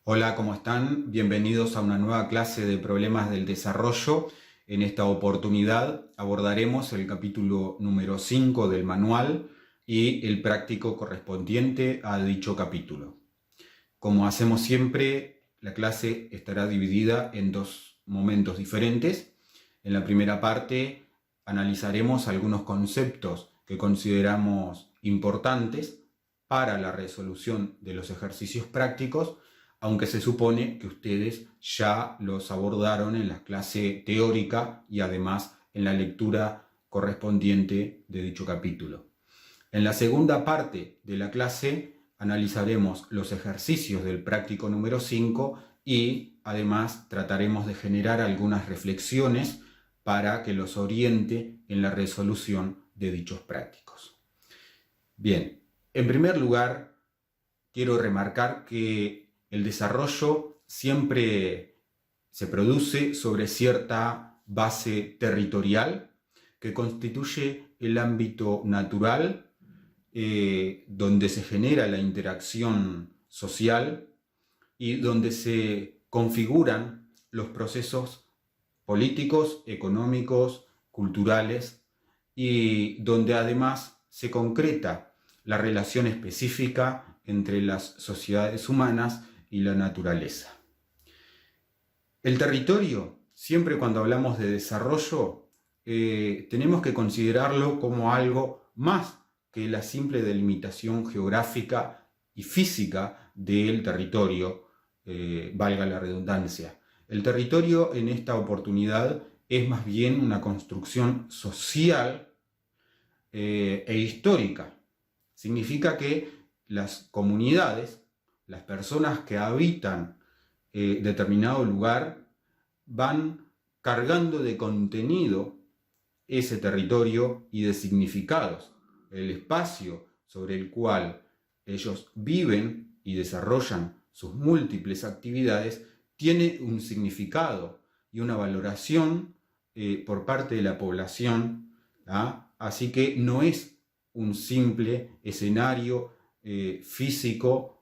Hola, ¿cómo están? Bienvenidos a una nueva clase de problemas del desarrollo. En esta oportunidad abordaremos el capítulo número 5 del manual y el práctico correspondiente a dicho capítulo. Como hacemos siempre, la clase estará dividida en dos momentos diferentes. En la primera parte analizaremos algunos conceptos que consideramos importantes para la resolución de los ejercicios prácticos, aunque se supone que ustedes ya los abordaron en la clase teórica y además en la lectura correspondiente de dicho capítulo. En la segunda parte de la clase analizaremos los ejercicios del práctico número 5 y además trataremos de generar algunas reflexiones para que los oriente en la resolución de dichos prácticos. Bien, en primer lugar, quiero remarcar que el desarrollo siempre se produce sobre cierta base territorial que constituye el ámbito natural donde se genera la interacción social y donde se configuran los procesos políticos, económicos, culturales y donde además se concreta la relación específica entre las sociedades humanas y la naturaleza. El territorio, siempre cuando hablamos de desarrollo, tenemos que considerarlo como algo más que la simple delimitación geográfica y física del territorio, valga la redundancia. El territorio en esta oportunidad es más bien una construcción social e histórica. Significa que las comunidades, las personas que habitan determinado lugar, van cargando de contenido ese territorio y de significados. El espacio sobre el cual ellos viven y desarrollan sus múltiples actividades tiene un significado y una valoración por parte de la población, ¿ah? Así que no es un simple escenario físico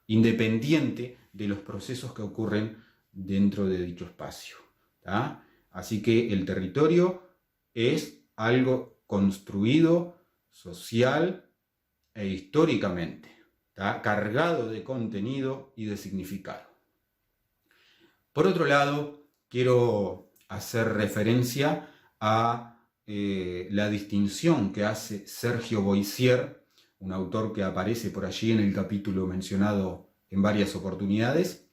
independiente de los procesos que ocurren dentro de dicho espacio, ¿tá? Así que el territorio es algo construido social e históricamente, ¿tá? Cargado de contenido y de significado. Por otro lado, quiero hacer referencia a la distinción que hace Sergio Boissier, un autor que aparece por allí en el capítulo mencionado en varias oportunidades.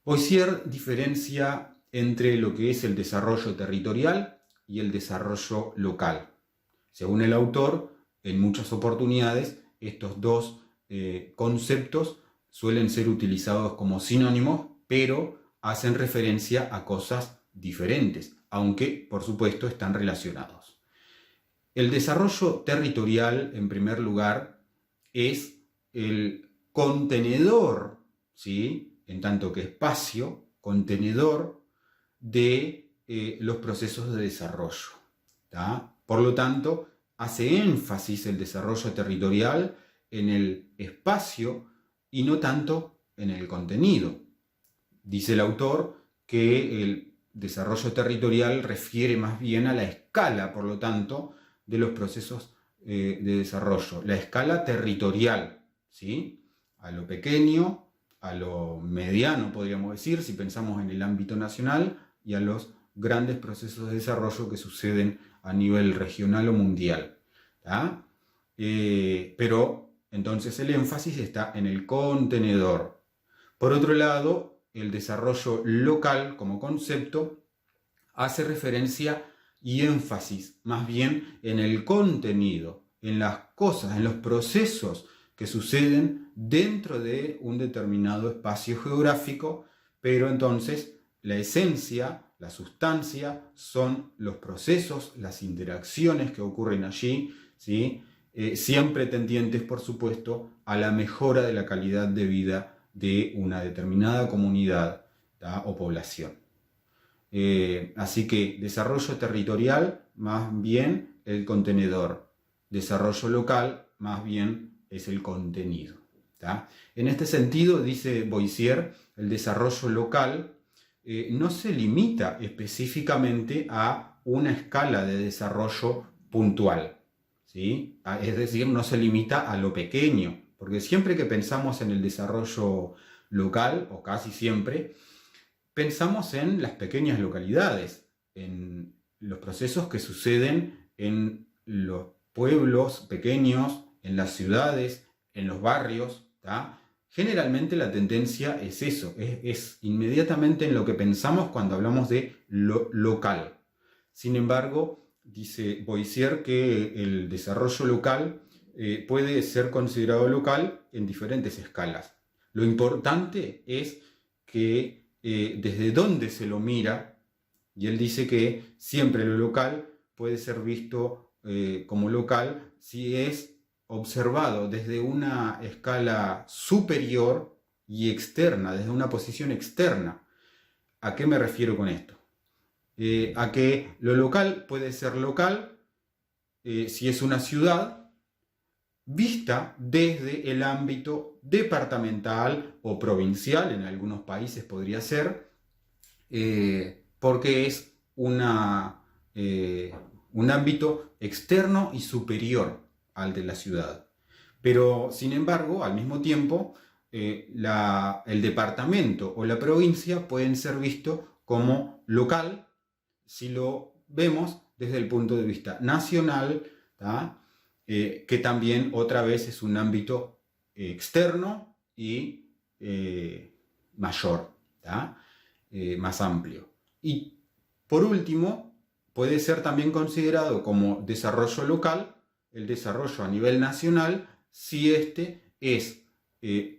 Boissier diferencia entre lo que es el desarrollo territorial y el desarrollo local. Según el autor, en muchas oportunidades estos dos conceptos suelen ser utilizados como sinónimos, pero hacen referencia a cosas diferentes, aunque por supuesto están relacionados. El desarrollo territorial, en primer lugar, es el contenedor, ¿sí?, en tanto que espacio, contenedor de los procesos de desarrollo, ¿tá? Por lo tanto, hace énfasis el desarrollo territorial en el espacio y no tanto en el contenido. Dice el autor que el desarrollo territorial refiere más bien a la escala, por lo tanto, de los procesos de desarrollo. La escala territorial, ¿sí?, a lo pequeño, a lo mediano, podríamos decir, si pensamos en el ámbito nacional, y a los grandes procesos de desarrollo que suceden a nivel regional o mundial, ¿tá? Pero entonces el énfasis está en el contenedor. Por otro lado, el desarrollo local como concepto hace referencia y énfasis más bien en el contenido, en las cosas, en los procesos que suceden dentro de un determinado espacio geográfico, pero entonces la esencia, la sustancia, son los procesos, las interacciones que ocurren allí, ¿sí?, siempre tendientes, por supuesto, a la mejora de la calidad de vida de una determinada comunidad, ¿tá?, o población. Así que desarrollo territorial, más bien el contenedor. Desarrollo local, más bien es el contenido. ¿tá? En este sentido, dice Boissier, el desarrollo local no se limita específicamente a una escala de desarrollo puntual, ¿sí? Es decir, no se limita a lo pequeño, porque siempre que pensamos en el desarrollo local, o casi siempre, pensamos en las pequeñas localidades, en los procesos que suceden en los pueblos pequeños, en las ciudades, en los barrios, ¿tá? Generalmente la tendencia es eso, es inmediatamente en lo que pensamos cuando hablamos de lo local. Sin embargo, dice Boissier que el desarrollo local puede ser considerado local en diferentes escalas. Lo importante es que desde dónde se lo mira, y él dice que siempre lo local puede ser visto como local si es observado desde una escala superior y externa, desde una posición externa. ¿A qué me refiero con esto? A que lo local puede ser local si es una ciudad vista desde el ámbito departamental o provincial, en algunos países podría ser, porque es un ámbito externo y superior al de la ciudad. Pero, sin embargo, al mismo tiempo, el departamento o la provincia pueden ser vistos como local si lo vemos desde el punto de vista nacional, que también otra vez es un ámbito externo y mayor, más amplio. Y por último, puede ser también considerado como desarrollo local el desarrollo a nivel nacional si este es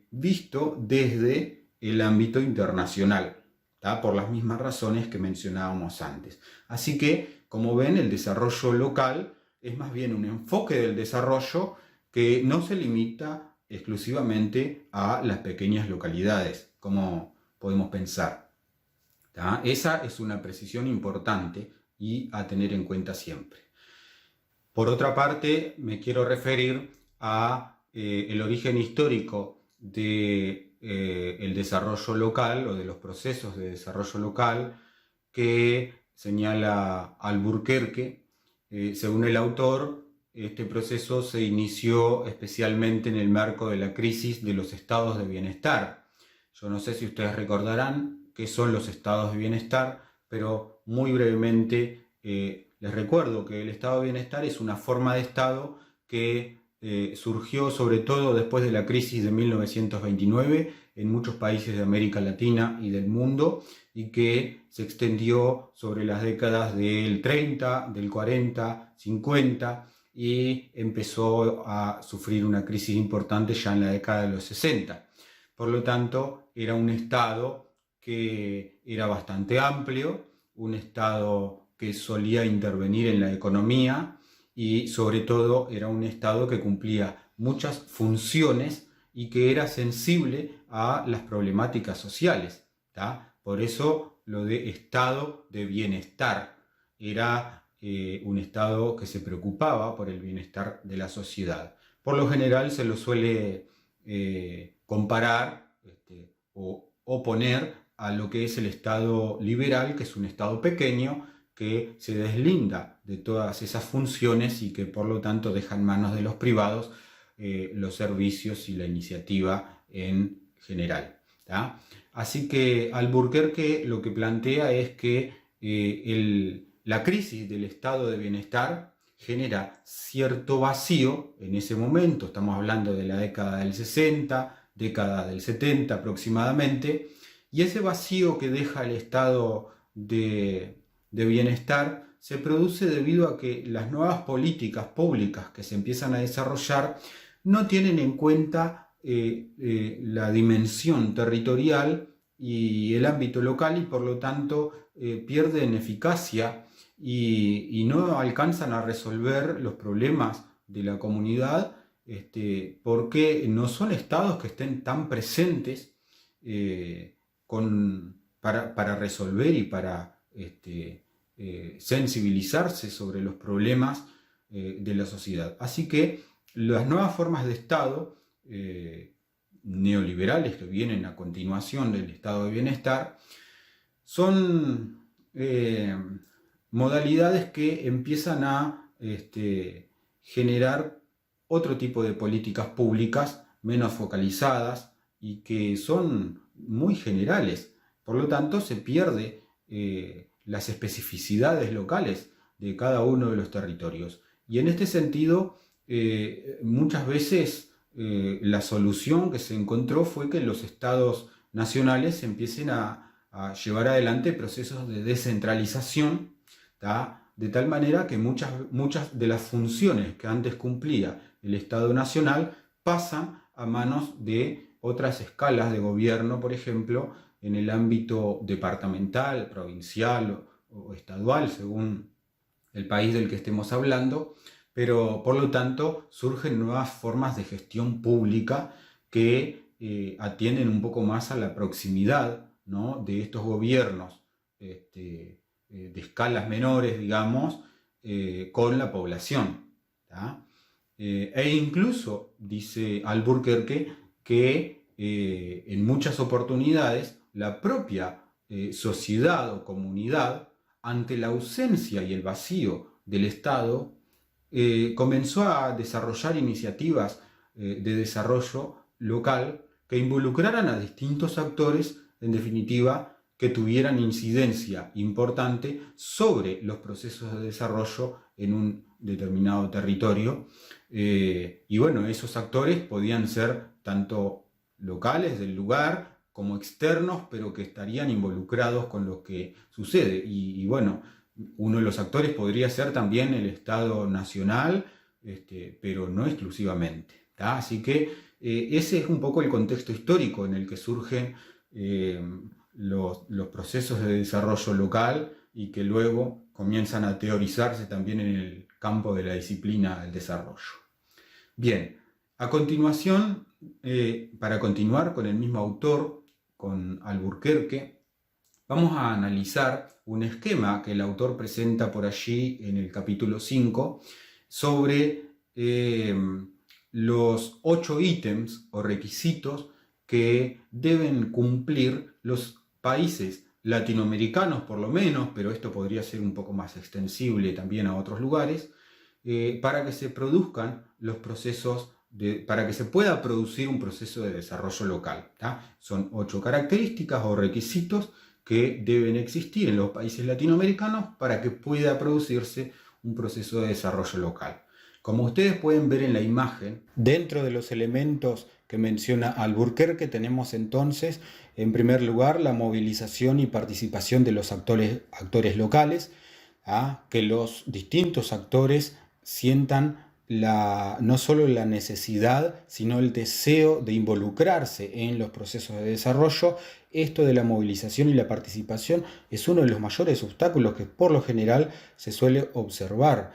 visto desde el ámbito internacional, por las mismas razones que mencionábamos antes. Así que, como ven, el desarrollo local es más bien un enfoque del desarrollo que no se limita exclusivamente a las pequeñas localidades, como podemos pensar. Esa es una precisión importante y a tener en cuenta siempre. Por otra parte, me quiero referir a el origen histórico del desarrollo local o de los procesos de desarrollo local que señala Alburquerque. Según el autor, este proceso se inició especialmente en el marco de la crisis de los estados de bienestar. Yo no sé si ustedes recordarán qué son los estados de bienestar, pero muy brevemente les recuerdo que el estado de bienestar es una forma de estado que surgió sobre todo después de la crisis de 1929 en muchos países de América Latina y del mundo, y que se extendió sobre las décadas del 30, del 40, 50 y empezó a sufrir una crisis importante ya en la década de los 60. Por lo tanto, era un estado que era bastante amplio, un estado que solía intervenir en la economía y sobre todo era un estado que cumplía muchas funciones y que era sensible a las problemáticas sociales. Por eso lo de estado de bienestar era un estado que se preocupaba por el bienestar de la sociedad. Por lo general se lo suele comparar o oponer a lo que es el estado liberal, que es un estado pequeño que se deslinda de todas esas funciones y que por lo tanto deja en manos de los privados los servicios y la iniciativa en general. Así que Alburquerque lo que plantea es que la crisis del estado de bienestar genera cierto vacío en ese momento. Estamos hablando de la década del 60, década del 70 aproximadamente, y ese vacío que deja el estado de bienestar se produce debido a que las nuevas políticas públicas que se empiezan a desarrollar no tienen en cuenta la dimensión territorial y el ámbito local, y por lo tanto pierden eficacia y no alcanzan a resolver los problemas de la comunidad, porque no son estados que estén tan presentes para resolver y para sensibilizarse sobre los problemas de la sociedad. Así que las nuevas formas de Estado neoliberales que vienen a continuación del estado de bienestar, son modalidades que empiezan a generar otro tipo de políticas públicas menos focalizadas y que son muy generales. Por lo tanto, se pierde las especificidades locales de cada uno de los territorios. Y en este sentido, muchas veces la solución que se encontró fue que los estados nacionales empiecen a llevar adelante procesos de descentralización, ¿tá? De tal manera que muchas de las funciones que antes cumplía el Estado Nacional pasan a manos de otras escalas de gobierno, por ejemplo, en el ámbito departamental, provincial o estadual, según el país del que estemos hablando, pero por lo tanto surgen nuevas formas de gestión pública que atienden un poco más a la proximidad, ¿no?, de estos gobiernos de escalas menores, digamos, con la población, ¿tá? E incluso dice Albuquerque que en muchas oportunidades la propia sociedad o comunidad, ante la ausencia y el vacío del Estado, comenzó a desarrollar iniciativas de desarrollo local que involucraran a distintos actores, en definitiva, que tuvieran incidencia importante sobre los procesos de desarrollo en un determinado territorio. Y bueno, esos actores podían ser tanto locales del lugar como externos, pero que estarían involucrados con lo que sucede. Y bueno, uno de los actores podría ser también el Estado Nacional, pero no exclusivamente, ¿tá? Así que ese es un poco el contexto histórico en el que surgen los procesos de desarrollo local y que luego comienzan a teorizarse también en el campo de la disciplina del desarrollo. Bien, a continuación, para continuar con el mismo autor, con Albuquerque, vamos a analizar un esquema que el autor presenta por allí en el capítulo 5 sobre los 8 ítems o requisitos que deben cumplir los países latinoamericanos por lo menos, pero esto podría ser un poco más extensible también a otros lugares, para que se produzcan los procesos para que se pueda producir un proceso de desarrollo local, ¿tá? Son 8 características o requisitos que deben existir en los países latinoamericanos para que pueda producirse un proceso de desarrollo local. Como ustedes pueden ver en la imagen, dentro de los elementos que menciona Albuquerque tenemos entonces, en primer lugar, la movilización y participación de los actores locales, que los distintos actores sientan no solo la necesidad, sino el deseo de involucrarse en los procesos de desarrollo. Esto de la movilización y la participación es uno de los mayores obstáculos que por lo general se suele observar.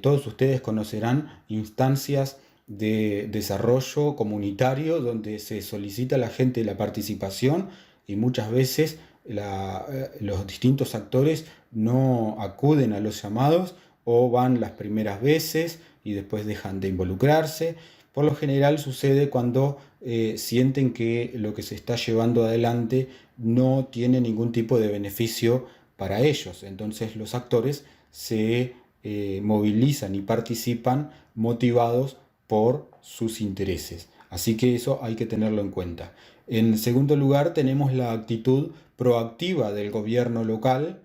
Todos ustedes conocerán instancias de desarrollo comunitario donde se solicita a la gente la participación y muchas veces los distintos actores no acuden a los llamados o van las primeras veces y después dejan de involucrarse. Por lo general sucede cuando sienten que lo que se está llevando adelante no tiene ningún tipo de beneficio para ellos. Entonces los actores se movilizan y participan motivados por sus intereses. Así que eso hay que tenerlo en cuenta. En segundo lugar, tenemos la actitud proactiva del gobierno local,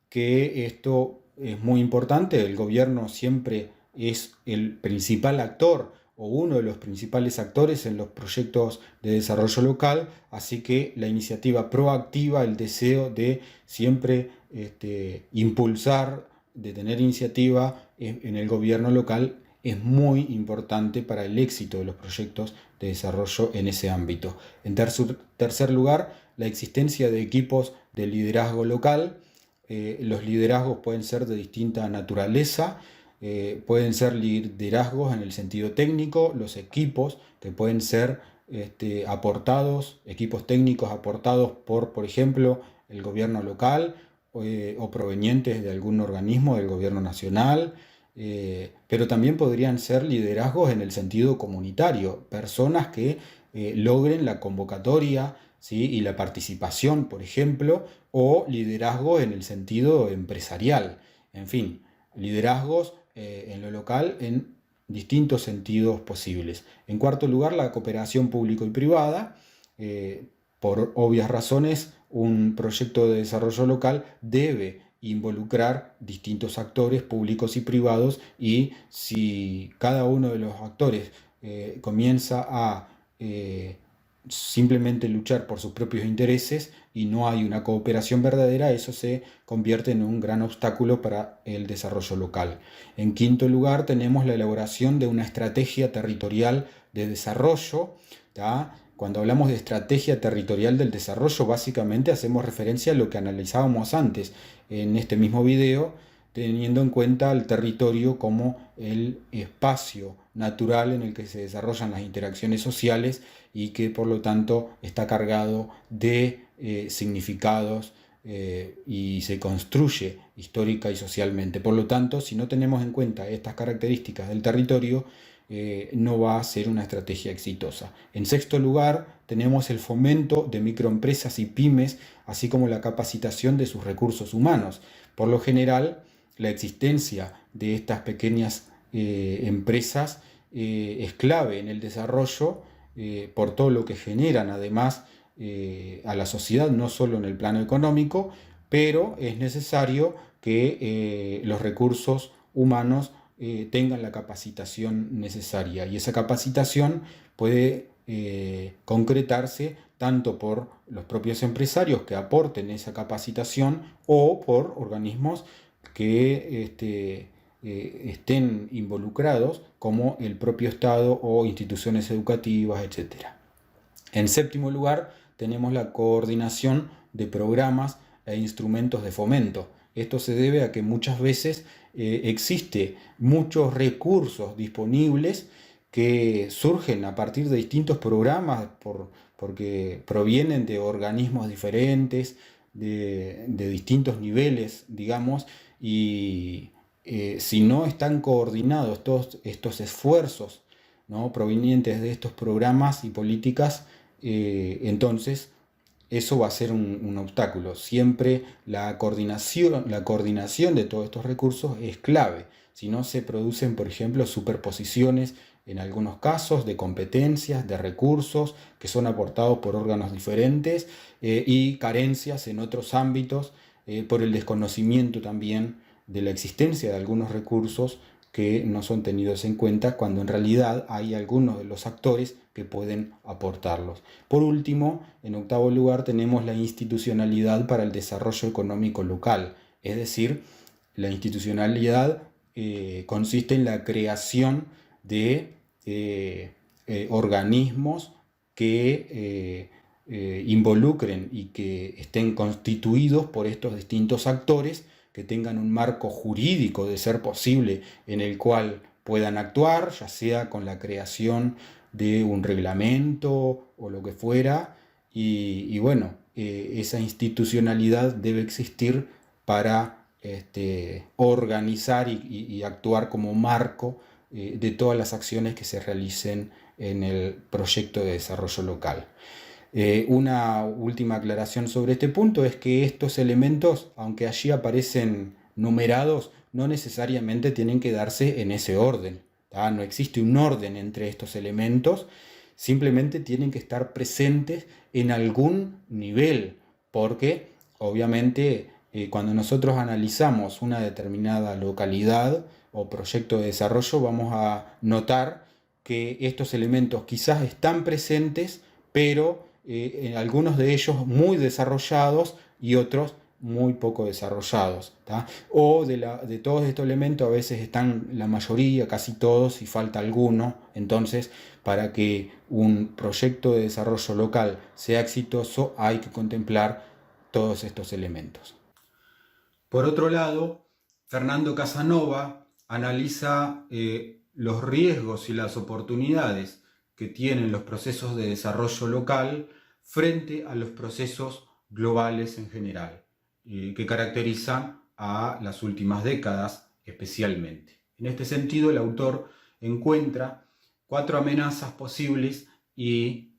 que esto es muy importante. El gobierno siempre es el principal actor o uno de los principales actores en los proyectos de desarrollo local, así que la iniciativa proactiva, el deseo de siempre impulsar, de tener iniciativa en el gobierno local es muy importante para el éxito de los proyectos de desarrollo en ese ámbito. En tercer lugar, la existencia de equipos de liderazgo local. Los liderazgos pueden ser de distinta naturaleza, pueden ser liderazgos en el sentido técnico, los equipos que pueden ser aportados, equipos técnicos aportados por ejemplo, el gobierno local o provenientes de algún organismo del gobierno nacional, pero también podrían ser liderazgos en el sentido comunitario, personas que logren la convocatoria, ¿sí? Y la participación, por ejemplo, o liderazgo en el sentido empresarial. En fin, liderazgos en lo local en distintos sentidos posibles. En cuarto lugar, la cooperación público y privada. Por obvias razones, un proyecto de desarrollo local debe involucrar distintos actores públicos y privados, y si cada uno de los actores comienza a simplemente luchar por sus propios intereses y no hay una cooperación verdadera, eso se convierte en un gran obstáculo para el desarrollo local. En quinto lugar, tenemos la elaboración de una estrategia territorial de desarrollo, ¿tá? Cuando hablamos de estrategia territorial del desarrollo, básicamente hacemos referencia a lo que analizábamos antes en este mismo video, teniendo en cuenta el territorio como el espacio natural en el que se desarrollan las interacciones sociales y que por lo tanto está cargado de significados y se construye histórica y socialmente. Por lo tanto, si no tenemos en cuenta estas características del territorio, no va a ser una estrategia exitosa. En sexto lugar, tenemos el fomento de microempresas y pymes, así como la capacitación de sus recursos humanos. Por lo general, la existencia de estas pequeñas empresas es clave en el desarrollo por todo lo que generan además a la sociedad, no solo en el plano económico, pero es necesario que los recursos humanos tengan la capacitación necesaria, y esa capacitación puede concretarse tanto por los propios empresarios que aporten esa capacitación o por organismos que estén involucrados como el propio Estado o instituciones educativas, etc. En séptimo lugar, tenemos la coordinación de programas e instrumentos de fomento. Esto se debe a que muchas veces existe muchos recursos disponibles que surgen a partir de distintos programas porque provienen de organismos diferentes, de distintos niveles, digamos, y si no están coordinados todos estos esfuerzos, ¿no?, provenientes de estos programas y políticas, entonces eso va a ser un obstáculo. Siempre la coordinación de todos estos recursos es clave. Si no, se producen, por ejemplo, superposiciones en algunos casos de competencias, de recursos que son aportados por órganos diferentes y carencias en otros ámbitos por el desconocimiento también de la existencia de algunos recursos que no son tenidos en cuenta cuando en realidad hay algunos de los actores que pueden aportarlos. Por último, en octavo lugar, tenemos la institucionalidad para el desarrollo económico local, es decir, la institucionalidad consiste en la creación de organismos que involucren y que estén constituidos por estos distintos actores, que tengan un marco jurídico de ser posible en el cual puedan actuar, ya sea con la creación de un reglamento o lo que fuera, y bueno, esa institucionalidad debe existir para organizar y actuar como marco de todas las acciones que se realicen en el proyecto de desarrollo local. Una última aclaración sobre este punto es que estos elementos, aunque allí aparecen numerados, no necesariamente tienen que darse en ese orden, ¿tá? No existe un orden entre estos elementos, simplemente tienen que estar presentes en algún nivel, porque obviamente cuando nosotros analizamos una determinada localidad o proyecto de desarrollo, vamos a notar que estos elementos quizás están presentes, pero algunos de ellos muy desarrollados y otros muy poco desarrollados, ¿tá? O de todos estos elementos a veces están la mayoría, casi todos, y falta alguno. Entonces, para que un proyecto de desarrollo local sea exitoso, hay que contemplar todos estos elementos. Por otro lado, Fernando Casanova analiza los riesgos y las oportunidades que tienen los procesos de desarrollo local frente a los procesos globales en general, que caracterizan a las últimas décadas especialmente. En este sentido, el autor encuentra 4 amenazas posibles y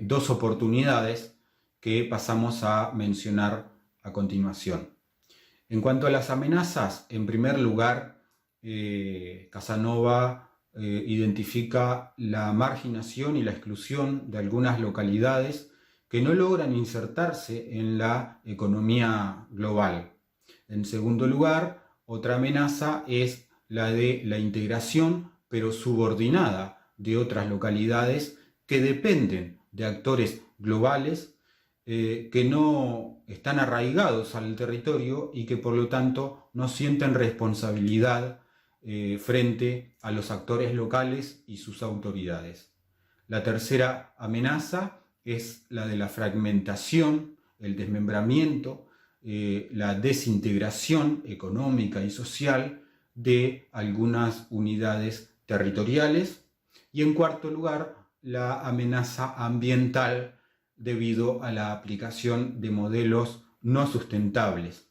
dos oportunidades que pasamos a mencionar a continuación. En cuanto a las amenazas, en primer lugar, Casanova identifica la marginación y la exclusión de algunas localidades que no logran insertarse en la economía global. En segundo lugar, otra amenaza es la de la integración, pero subordinada, de otras localidades que dependen de actores globales que no están arraigados al territorio y que por lo tanto no sienten responsabilidad frente a los actores locales y sus autoridades. La tercera amenaza es la de la fragmentación, el desmembramiento, la desintegración económica y social de algunas unidades territoriales. Y en cuarto lugar, la amenaza ambiental debido a la aplicación de modelos no sustentables.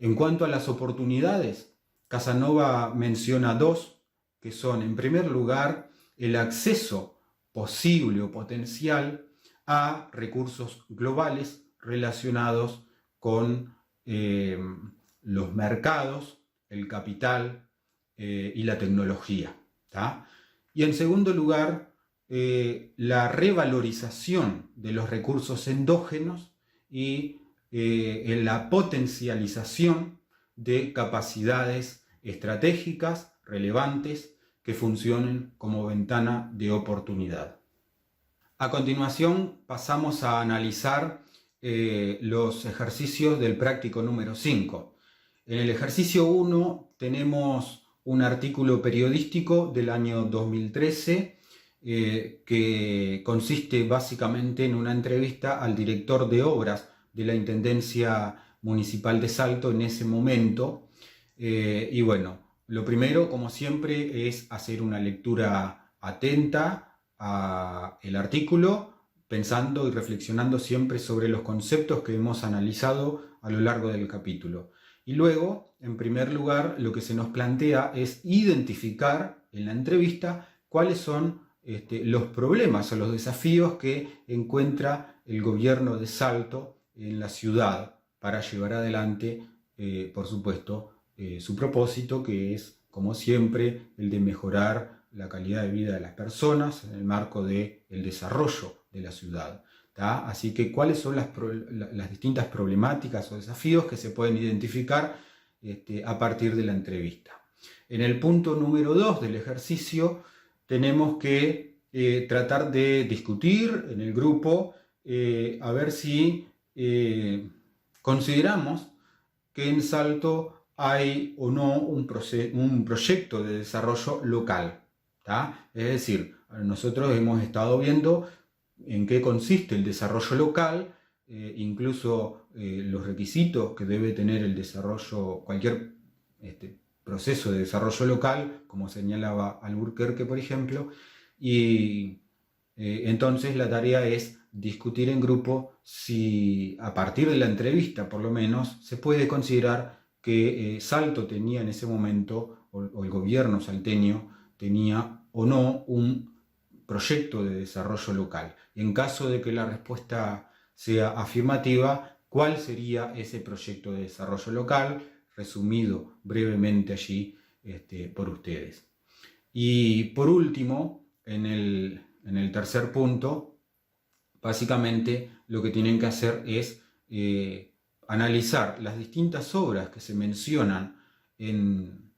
En cuanto a las oportunidades, Casanova menciona dos, que son, en primer lugar, el acceso posible o potencial a recursos globales relacionados con los mercados, el capital y la tecnología, ¿tá? Y en segundo lugar, la revalorización de los recursos endógenos y en la potencialización de capacidades estratégicas relevantes que funcionen como ventana de oportunidad. A continuación pasamos a analizar los ejercicios del práctico número 5. En el ejercicio 1 tenemos un artículo periodístico del año 2013 que consiste básicamente en una entrevista al director de obras de la Intendencia Municipal de Salto en ese momento. Y bueno, lo primero, como siempre, es hacer una lectura atenta al artículo, pensando y reflexionando siempre sobre los conceptos que hemos analizado a lo largo del capítulo. Y luego, en primer lugar, lo que se nos plantea es identificar en la entrevista cuáles son los problemas o los desafíos que encuentra el gobierno de Salto en la ciudad para llevar adelante, por supuesto, su propósito, que es, como siempre, el de mejorar la calidad de vida de las personas en el marco del desarrollo de la ciudad, ¿tá? Así que, ¿cuáles son las distintas problemáticas o desafíos que se pueden identificar a partir de la entrevista? En el punto número 2 del ejercicio tenemos que tratar de discutir en el grupo a ver si consideramos que en Salto hay o no un proyecto de desarrollo local, ¿tá? Es decir, nosotros hemos estado viendo en qué consiste el desarrollo local, incluso los requisitos que debe tener el desarrollo, cualquier proceso de desarrollo local, como señalaba Albuquerque, por ejemplo, y entonces la tarea es discutir en grupo si a partir de la entrevista, por lo menos, se puede considerar que Salto tenía en ese momento, o el gobierno salteño tenía o no un proyecto de desarrollo local. En caso de que la respuesta sea afirmativa, ¿cuál sería ese proyecto de desarrollo local? Resumido brevemente allí por ustedes. Y por último, en el tercer punto, básicamente lo que tienen que hacer es analizar las distintas obras que se mencionan en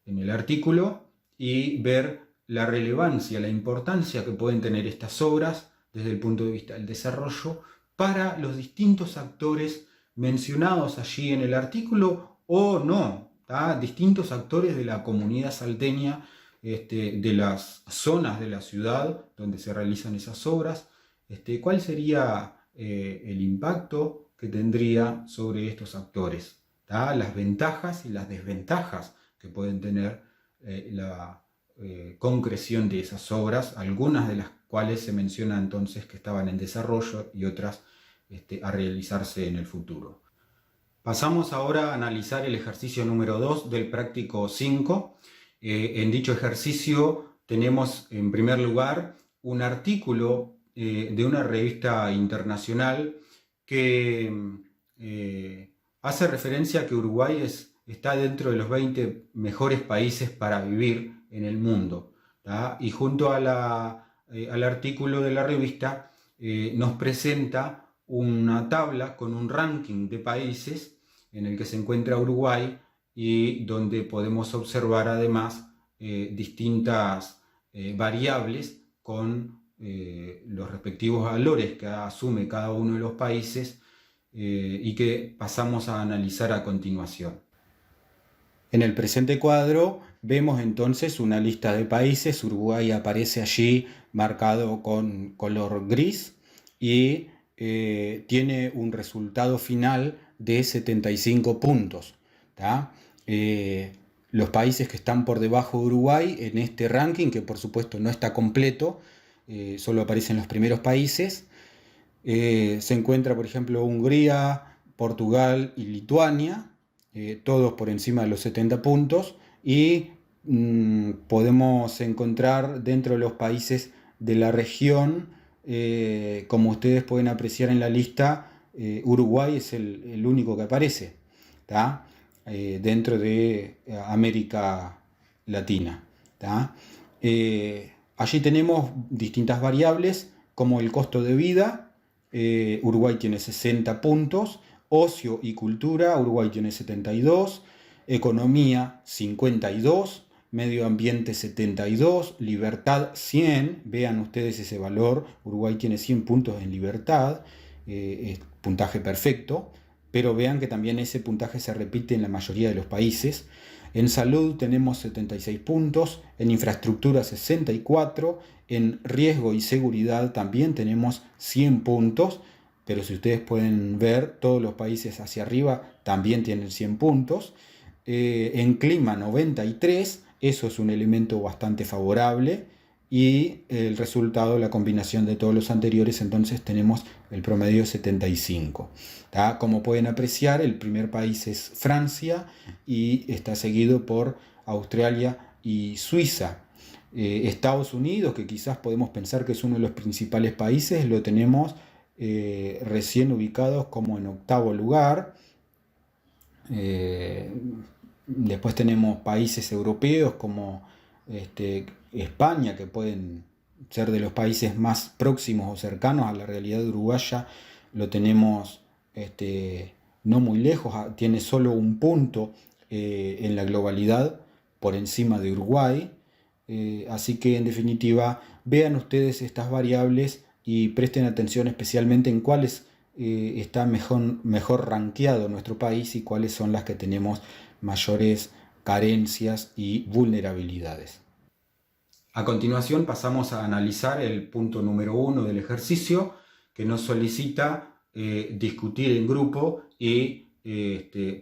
el artículo y ver la relevancia, la importancia que pueden tener estas obras desde el punto de vista del desarrollo para los distintos actores mencionados allí en el artículo o no, ¿tá? Distintos actores de la comunidad salteña, de las zonas de la ciudad donde se realizan esas obras, ¿cuál sería el impacto que tendría sobre estos actores? ¿Tá? Las ventajas y las desventajas que pueden tener la concreción de esas obras, algunas de las cuales se menciona entonces que estaban en desarrollo y otras a realizarse en el futuro. Pasamos ahora a analizar el ejercicio número 2 del práctico 5. En dicho ejercicio tenemos en primer lugar un artículo de una revista internacional que hace referencia a que Uruguay está dentro de los 20 mejores países para vivir en el mundo, ¿tá? Y junto a al artículo de la revista nos presenta una tabla con un ranking de países en el que se encuentra Uruguay y donde podemos observar además distintas variables con los respectivos valores que asume cada uno de los países y que pasamos a analizar a continuación. En el presente cuadro vemos entonces una lista de países. Uruguay aparece allí marcado con color gris y tiene un resultado final de 75 puntos. Los países que están por debajo de Uruguay en este ranking, que por supuesto no está completo, solo aparecen los primeros países, se encuentra por ejemplo Hungría, Portugal y Lituania, todos por encima de los 70 puntos, y podemos encontrar dentro de los países de la región, como ustedes pueden apreciar en la lista, Uruguay es el único que aparece, ¿tá? Dentro de América Latina, ¿tá? Allí tenemos distintas variables como el costo de vida. Uruguay tiene 60 puntos, ocio y cultura, Uruguay tiene 72, economía 52, medio ambiente 72, libertad 100, vean ustedes ese valor, Uruguay tiene 100 puntos en libertad, es puntaje perfecto, pero vean que también ese puntaje se repite en la mayoría de los países. En salud tenemos 76 puntos, en infraestructura 64, en riesgo y seguridad también tenemos 100 puntos, pero si ustedes pueden ver, todos los países hacia arriba también tienen 100 puntos. En clima 93, eso es un elemento bastante favorable, y el resultado, la combinación de todos los anteriores, entonces tenemos el promedio 75. ¿Tá? Como pueden apreciar, el primer país es Francia y está seguido por Australia y Suiza. Estados Unidos, que quizás podemos pensar que es uno de los principales países, lo tenemos recién ubicados como en 8º lugar. Después tenemos países europeos como España, que pueden ser de los países más próximos o cercanos a la realidad uruguaya. Lo tenemos no muy lejos, tiene solo un punto en la globalidad por encima de Uruguay. Así que en definitiva, vean ustedes estas variables y presten atención especialmente en cuáles está mejor rankeado nuestro país y cuáles son las que tenemos mayores carencias y vulnerabilidades. A continuación pasamos a analizar el punto número 1 del ejercicio, que nos solicita discutir en grupo y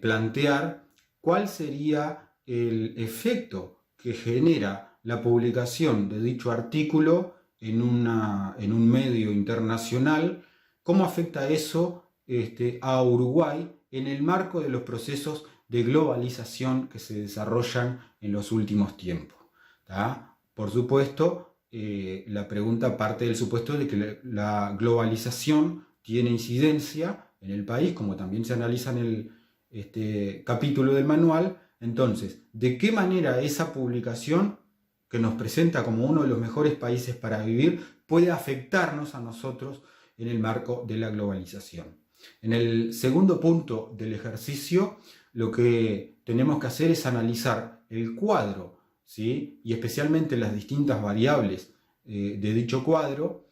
plantear cuál sería el efecto que genera la publicación de dicho artículo en un medio internacional, cómo afecta eso a Uruguay en el marco de los procesos de globalización que se desarrollan en los últimos tiempos. ¿Tá? Por supuesto, la pregunta parte del supuesto de que la globalización tiene incidencia en el país, como también se analiza en el capítulo del manual. Entonces, ¿de qué manera esa publicación, que nos presenta como uno de los mejores países para vivir, puede afectarnos a nosotros en el marco de la globalización? En el segundo punto del ejercicio, lo que tenemos que hacer es analizar el cuadro, ¿sí? Y especialmente las distintas variables de dicho cuadro,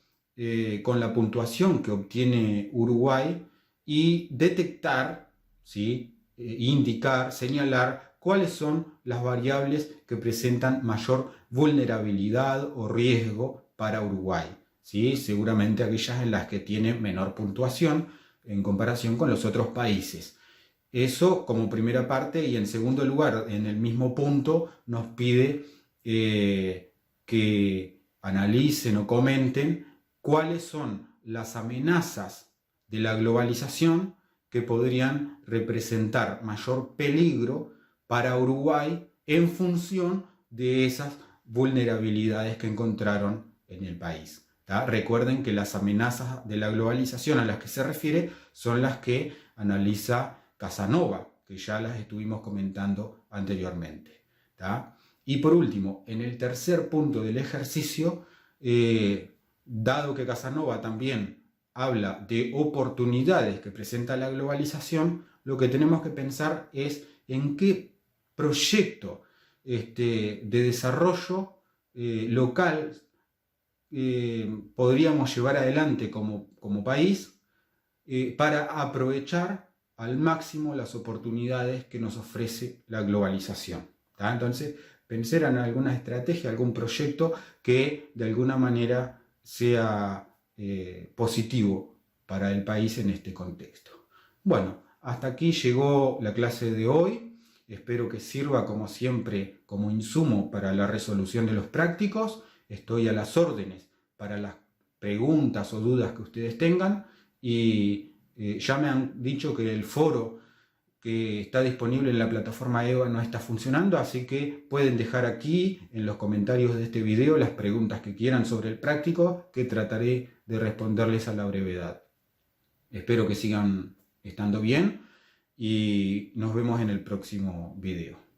con la puntuación que obtiene Uruguay, y detectar, ¿sí? Indicar, señalar cuáles son las variables que presentan mayor vulnerabilidad o riesgo para Uruguay, ¿sí? Seguramente aquellas en las que tiene menor puntuación en comparación con los otros países. Eso como primera parte, y en segundo lugar, en el mismo punto, nos pide que analicen o comenten cuáles son las amenazas de la globalización que podrían representar mayor peligro para Uruguay en función de esas vulnerabilidades que encontraron en el país. ¿tá? Recuerden que las amenazas de la globalización a las que se refiere son las que analiza Casanova, que ya las estuvimos comentando anteriormente, ¿tá? Y por último, en el tercer punto del ejercicio, dado que Casanova también habla de oportunidades que presenta la globalización, lo que tenemos que pensar es en qué proyecto de desarrollo local podríamos llevar adelante como país para aprovechar al máximo las oportunidades que nos ofrece la globalización, ¿tá? Entonces, pensar en alguna estrategia, algún proyecto que de alguna manera sea positivo para el país en este contexto. Bueno, hasta aquí llegó la clase de hoy. Espero que sirva como siempre como insumo para la resolución de los prácticos. Estoy a las órdenes para las preguntas o dudas que ustedes tengan y ya me han dicho que el foro que está disponible en la plataforma EVA no está funcionando, así que pueden dejar aquí en los comentarios de este video las preguntas que quieran sobre el práctico, que trataré de responderles a la brevedad. Espero que sigan estando bien y nos vemos en el próximo video.